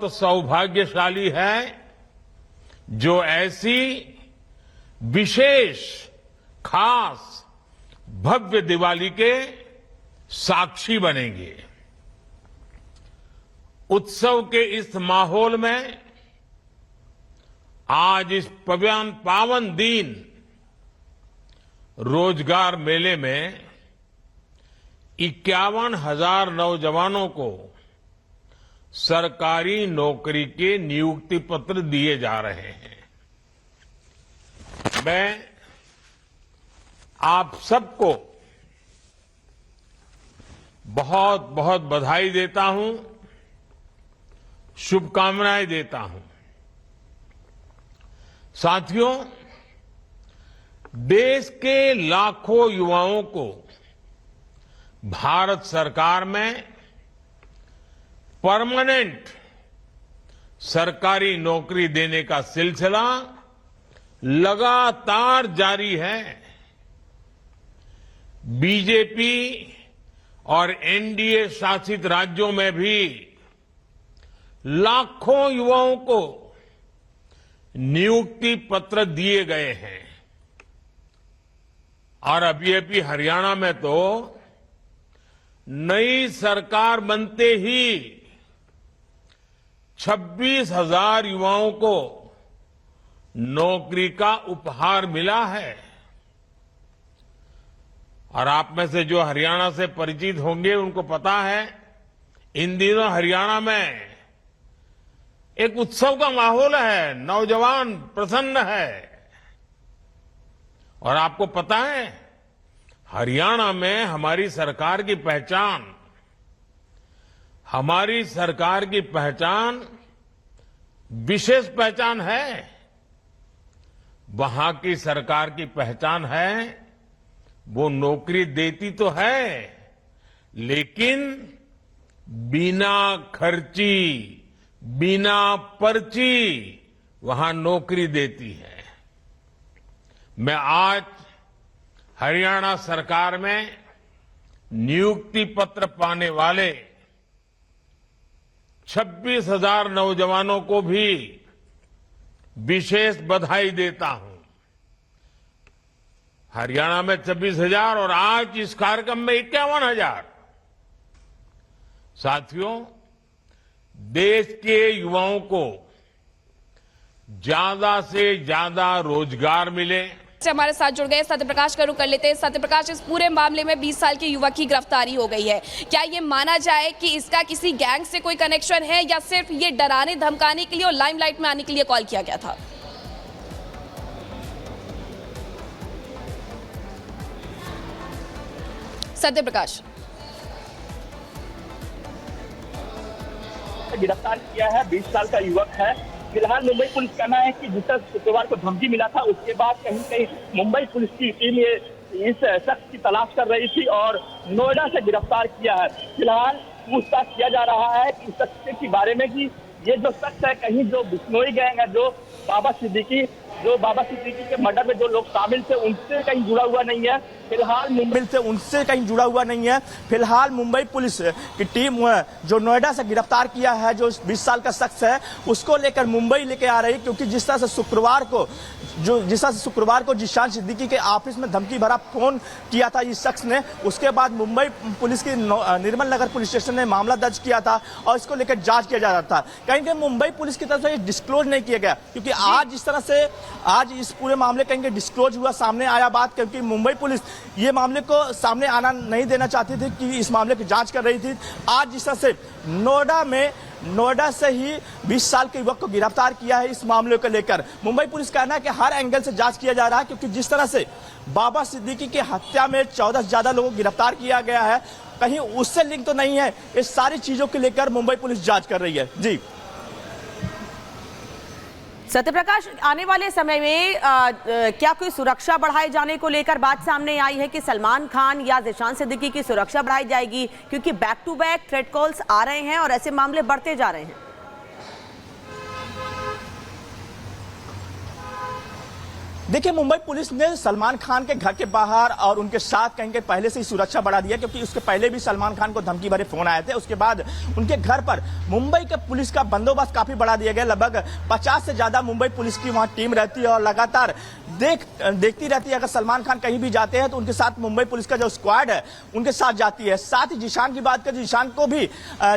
बहुत सौभाग्यशाली है जो ऐसी विशेष खास भव्य दिवाली के साक्षी बनेंगे। उत्सव के इस माहौल में आज इस पावन दिन रोजगार मेले में 51,000 नौजवानों को सरकारी नौकरी के नियुक्ति पत्र दिए जा रहे हैं। मैं आप सबको बहुत बहुत बधाई देता हूं, शुभकामनाएं देता हूं। साथियों, देश के लाखों युवाओं को भारत सरकार में परमानेंट सरकारी नौकरी देने का सिलसिला लगातार जारी है। बीजेपी और एनडीए शासित राज्यों में भी लाखों युवाओं को नियुक्ति पत्र दिए गए हैं और अभी हरियाणा में तो नई सरकार बनते ही 26,000 युवाओं को नौकरी का उपहार मिला है। और आप में से जो हरियाणा से परिचित होंगे उनको पता है, इन दिनों हरियाणा में एक उत्सव का माहौल है, नौजवान प्रसन्न है। और आपको पता है, हरियाणा में हमारी सरकार की पहचान विशेष पहचान है। वहां की सरकार की पहचान है, वो नौकरी देती तो है लेकिन बिना खर्ची, बिना पर्ची वहां नौकरी देती है। मैं आज हरियाणा सरकार में नियुक्ति पत्र पाने वाले 26,000 नौजवानों को भी विशेष बधाई देता हूं। हरियाणा में 26,000 और आज इस कार्यक्रम में 51,000। साथियों, देश के युवाओं को ज्यादा से ज्यादा रोजगार मिले। हमारे साथ जुड़ गए सत्य प्रकाश का रुख कर लेते हैं। सत्य प्रकाश, इस पूरे मामले में 20 साल के युवक की गिरफ्तारी हो गई है। क्या ये माना जाए कि इसका किसी गैंग से कोई कनेक्शन है या सिर्फ ये डराने धमकाने के लिए और लाइमलाइट में आने के लिए कॉल किया गया था? सत्य प्रकाश, गिरफ्तार किया है, 20 साल का युवक है। फिलहाल मुंबई पुलिस का कहना है कि जिस शुक्रवार को धमकी मिला था उसके बाद कहीं कहीं मुंबई पुलिस की टीम इस शख्स की तलाश कर रही थी और नोएडा से गिरफ्तार किया है। फिलहाल पूछताछ किया जा रहा है कि इस शख्स के बारे में कि ये जो शख्स है कहीं जो बिश्नोई गैंग है, जो बाबा सिद्दीकी के मर्डर में जो लोग शामिल थे उनसे कहीं जुड़ा हुआ नहीं है। फिलहाल मुंबई पुलिस की टीम जो नोएडा से गिरफ्तार किया है, जो 20 साल का शख्स है, उसको लेकर मुंबई लेके आ रही, क्योंकि जिस तरह से शुक्रवार को जिशान सिद्दीकी के ऑफिस में धमकी भरा फोन किया था इस शख्स ने, उसके बाद मुंबई पुलिस की निर्मल नगर पुलिस स्टेशन ने मामला दर्ज किया था और इसको लेकर जांच किया जा रहा था। कहीं मुंबई पुलिस की तरफ से डिस्क्लोज नहीं किया गया, क्योंकि आज इस पूरे मामले कहीं डिस्क्लोज हुआ, सामने आया बात, क्योंकि मुंबई पुलिस ये मामले को सामने आना नहीं देना चाहती थी कि इस मामले की जांच कर रही थी। आज जिस तरह से नोएडा से ही 20 साल के युवक को गिरफ्तार किया है, इस मामले को लेकर मुंबई पुलिस का कहना है कि हर एंगल से जांच किया जा रहा है, क्योंकि जिस तरह से बाबा सिद्दीकी की हत्या में 14 से ज्यादा लोगों को गिरफ्तार किया गया है, कहीं उससे लिंक तो नहीं है। इस सारी चीजों को लेकर मुंबई पुलिस जांच कर रही है। जी सत्यप्रकाश, आने वाले समय में क्या कोई सुरक्षा बढ़ाए जाने को लेकर बात सामने आई है कि सलमान खान या जिशान सिद्दीकी की सुरक्षा बढ़ाई जाएगी, क्योंकि back to back threat calls आ रहे हैं और ऐसे मामले बढ़ते जा रहे हैं? देखिए, मुंबई पुलिस ने सलमान खान के घर के बाहर और उनके साथ कहीं पहले से ही सुरक्षा बढ़ा दिया, क्योंकि उसके पहले भी सलमान खान को धमकी भरे फोन आए थे। उसके बाद उनके घर पर मुंबई के पुलिस का बंदोबस्त काफी बढ़ा दिया गया। लगभग 50 से ज्यादा मुंबई पुलिस की वहां टीम रहती है और लगातार देखती रहती है। अगर सलमान खान कहीं भी जाते हैं तो उनके साथ मुंबई पुलिस का जो स्क्वाड है उनके साथ जाती है। साथ ही जीशान की बात करें, जीशान को भी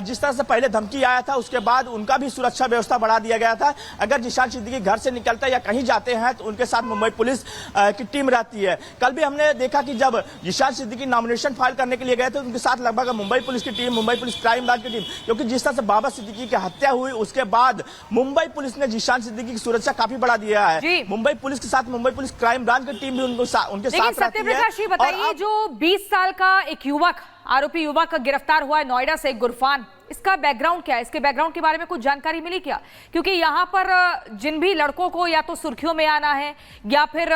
जिस तरह से पहले धमकी आया था उसके बाद उनका भी सुरक्षा व्यवस्था बढ़ा दिया गया था। अगर जीशान सिद्दीकी घर से निकलता है या कहीं जाते हैं तो उनके साथ मुंबई पुलिस की टीम रहती है। कल भी हमने देखा कि जब जीशान सिद्दीकी नॉमिनेशन फाइल करने के लिए गए थे उनके साथ लगभग मुंबई पुलिस की team, Mumbai police crime branch की टीम, क्योंकि जिस तरह से बाबा सिद्दीकी की हत्या हुई उसके बाद मुंबई पुलिस ने जीशान सिद्दीकी की सुरक्षा काफी बढ़ा दिया है। मुंबई पुलिस के साथ मुंबई पुलिस क्राइम ब्रांच की टीम भी उनके साथ रहती है। सत्यप्रकाश जी बताइए, जो 20 साल का एक युवक, आरोपी युवक गिरफ्तार हुआ है नोएडा से, गुरफान, इसका बैकग्राउंड क्या है? इसके बैकग्राउंड के बारे में कुछ जानकारी मिली क्या? क्योंकि यहाँ पर जिन भी लड़कों को या तो सुर्खियों में आना है या फिर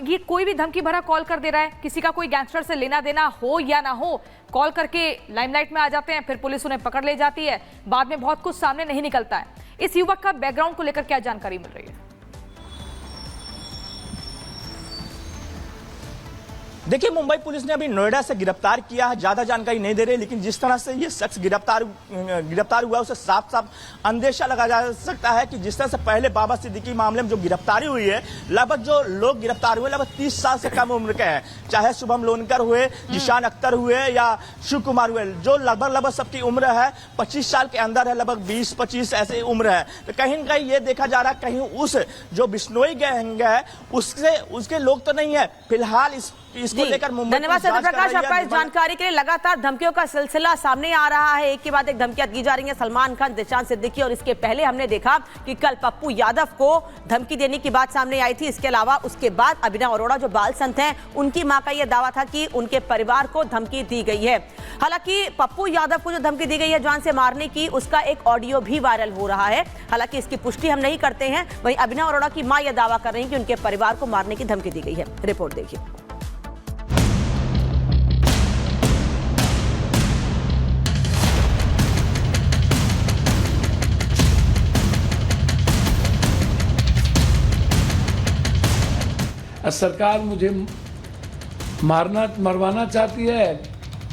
ये कोई भी धमकी भरा कॉल कर दे रहा है, किसी का कोई गैंगस्टर से लेना देना हो या ना हो, कॉल करके लाइमलाइट में आ जाते हैं, फिर पुलिस उन्हें पकड़ ले जाती है, बाद में बहुत कुछ सामने नहीं निकलता है। इस युवक का बैकग्राउंड को लेकर क्या जानकारी मिल रही है? देखिए, मुंबई पुलिस ने अभी नोएडा से गिरफ्तार किया है, ज्यादा जानकारी नहीं दे रही, लेकिन जिस तरह से ये शख्स गिरफ्तार हुआ उसे साफ साफ अंदेशा लगा जा सकता है कि जिस तरह से पहले बाबा सिद्दीकी मामले में जो गिरफ्तारी हुई है, लगभग जो लोग गिरफ्तार हुए लगभग 30 साल से कम उम्र के हैं, चाहे शुभम लोनकर हुए, जीशान अख्तर हुए या शिव कुमार हुए, जो लगभग सबकी उम्र है 25 साल के अंदर है, लगभग 20-25 ऐसे उम्र है। तो कहीं न कहीं ये देखा जा रहा है कहीं उस जो बिश्नोई गैंग है उसके लोग तो नहीं है। फिलहाल इसको लेकर मुंबई, धन्यवाद सत्यप्रकाश आपका इस जानकारी के लिए। लगातार धमकियों का सिलसिला सामने आ रहा है, एक के बाद एक धमकियां दी जा रही हैं सलमान खान, जीशान सिद्दीकी, और इसके पहले हमने देखा कि कल पप्पू यादव को धमकी देने की बात सामने आई थी। इसके अलावा उसके बाद अभिनव अरोड़ा जो बाल संत हैं, उनकी मां का यह दावा था कि उनके परिवार को धमकी दी गई है। हालांकि पप्पू यादव को जो धमकी दी गई है जान से मारने की, उसका एक ऑडियो भी वायरल हो रहा है। हालांकि इसकी पुष्टि हम नहीं करते हैं। वहीं अभिनव अरोड़ा की मां यह दावा कर रही है कि उनके परिवार को मारने की धमकी दी गई है। रिपोर्ट देखिए। सरकार मुझे मरवाना चाहती है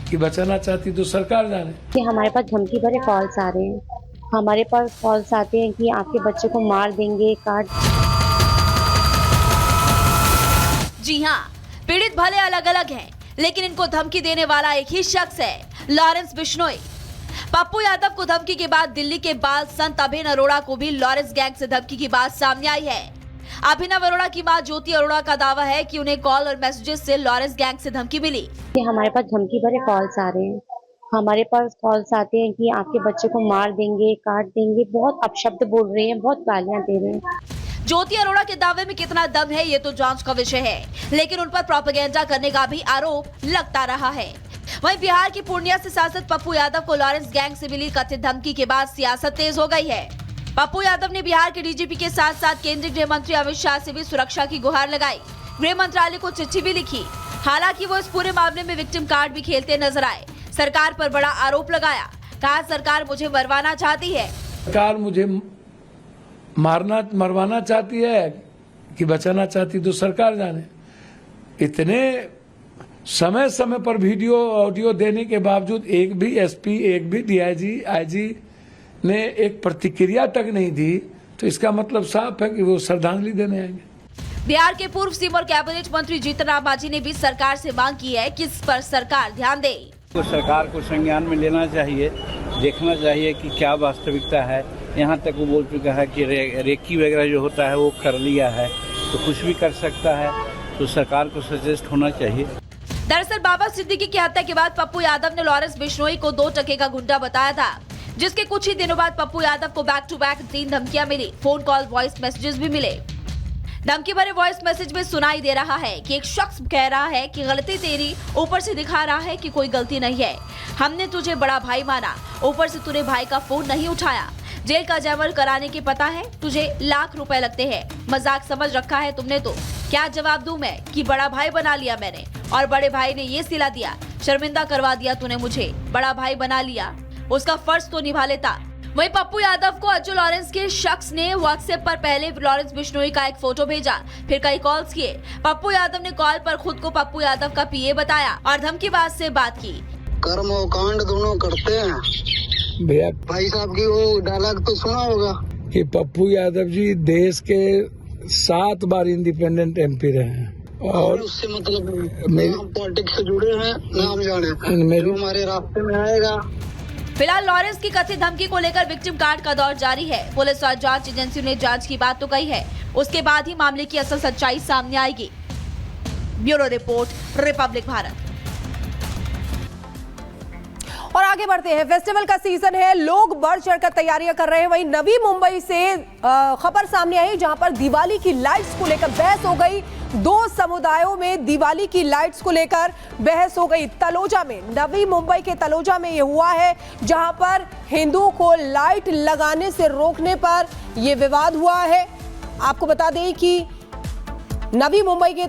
कि बचाना चाहती, तो सरकार जाने। कि हमारे पास धमकी भरे कॉल्स आ रहे हैं, हमारे पास कॉल्स आते हैं कि आपके बच्चे को मार देंगे, काट। जी हाँ, पीड़ित भले अलग अलग हैं, लेकिन इनको धमकी देने वाला एक ही शख्स है, लॉरेंस बिश्नोई। पप्पू यादव को धमकी के बाद दिल्ली के बाल संत अभिनव अरोड़ा को भी लॉरेंस गैंग से धमकी की बात सामने आई है। अभिनव अरोड़ा की मां ज्योति अरोड़ा का दावा है कि उन्हें कॉल और मैसेजेस से लॉरेंस गैंग से धमकी मिली। हमारे पास धमकी भरे कॉल्स आ रहे हैं, हमारे पास कॉल्स आते हैं कि आपके बच्चे को मार देंगे, काट देंगे, बहुत अपशब्द बोल रहे हैं, बहुत गालियां दे रहे हैं। ज्योति अरोड़ा के दावे में कितना दम है ये तो जांच का विषय है, लेकिन उन पर प्रोपेगेंडा करने का भी आरोप लगता रहा है। वहीं बिहार की पूर्णिया से सांसद पप्पू यादव को लॉरेंस गैंग से मिली कथित धमकी के बाद सियासत तेज हो गई है। पप्पू यादव ने बिहार के डीजीपी के साथ साथ केंद्रीय गृह मंत्री अमित शाह से भी सुरक्षा की गुहार लगाई, गृह मंत्रालय को चिट्ठी भी लिखी। हालांकि वो इस पूरे मामले में विक्टिम कार्ड भी खेलते नजर आए, सरकार पर बड़ा आरोप लगाया, कहा सरकार मुझे मरवाना चाहती है। सरकार मुझे मरवाना चाहती है कि बचाना चाहती, तो सरकार जाने। इतने समय समय पर वीडियो ऑडियो देने के बावजूद एक भी एसपी, एक भी डीआईजी, आईजी ने एक प्रतिक्रिया तक नहीं दी, तो इसका मतलब साफ है कि वो श्रद्धांजलि देने आएंगे। बिहार के पूर्व सीएम और कैबिनेट मंत्री जीतन राम मांझी ने भी सरकार से मांग की है कि इस पर सरकार ध्यान दे। तो सरकार को संज्ञान में लेना चाहिए, देखना चाहिए कि क्या वास्तविकता है। यहाँ तक वो बोल चुका है कि रेकी वगैरह जो होता है वो कर लिया है, तो कुछ भी कर सकता है, तो सरकार को सजेस्ट होना चाहिए। दरअसल बाबा सिद्दीकी की हत्या के बाद पप्पू यादव ने लॉरेंस बिश्नोई को 2 टके का गुंडा बताया था, जिसके कुछ ही दिनों बाद पप्पू यादव को बैक टू बैक 3 धमकियां मिली, फोन कॉल, वॉइस मैसेजेस भी मिले। धमकी भरे वॉइस मैसेज में सुनाई दे रहा है कि एक शख्स कह रहा है कि गलती तेरी, ऊपर से दिखा रहा है कि कोई गलती नहीं है, हमने तुझे बड़ा भाई माना, ऊपर से तूने भाई का फोन नहीं उठाया, जेल का जैमर कराने के पता है तुझे लाख रुपए लगते हैं, मजाक समझ रखा है तुमने, तो क्या जवाब दूं मैं कि बड़ा भाई बना लिया मैंने, और बड़े भाई ने ये सिला दिया, शर्मिंदा करवा दिया तूने मुझे, बड़ा भाई बना लिया, उसका फर्ज तो निभा लेता, वहीं पप्पू यादव को अज्जू लॉरेंस के शख्स ने व्हाट्सएप पर पहले लॉरेंस बिश्नोई का एक फोटो भेजा, फिर कई कॉल्स किए। पप्पू यादव ने कॉल पर खुद को पप्पू यादव का पीए बताया और धमकीबाज से बात की। कर्म और कांड दोनों करते हैं भैया। भाई साहब की वो डायलॉग तो सुना होगा कि पप्पू यादव जी देश के 7 बार इंडिपेंडेंट एमपी रहे हैं और उससे मतलब पॉलिटिक्स से जुड़े हैं, नाम जाने जो हमारे रास्ते में आएगा। फिलहाल लॉरेंस की कथित धमकी को लेकर विक्टिम कार्ड का दौर जारी है। पुलिस और जांच एजेंसियों ने जांच की बात तो कही है, उसके बाद ही मामले की असल सच्चाई सामने आएगी। Bureau report, Republic Bharat. और आगे बढ़ते हैं। फेस्टिवल का सीजन है, लोग बढ़ चढ़कर तैयारियां कर रहे हैं। वहीं नवी मुंबई से खबर सामने आई जहां पर दिवाली की लाइट्स को लेकर बहस हो गई। 2 समुदायों में दिवाली की लाइट्स को लेकर बहस हो गई। तलोजा में, नवी मुंबई के तलोजा में यह हुआ है जहां पर हिंदुओं को लाइट लगाने से रोकने पर यह विवाद हुआ है। आपको बता दें कि नवी मुंबई के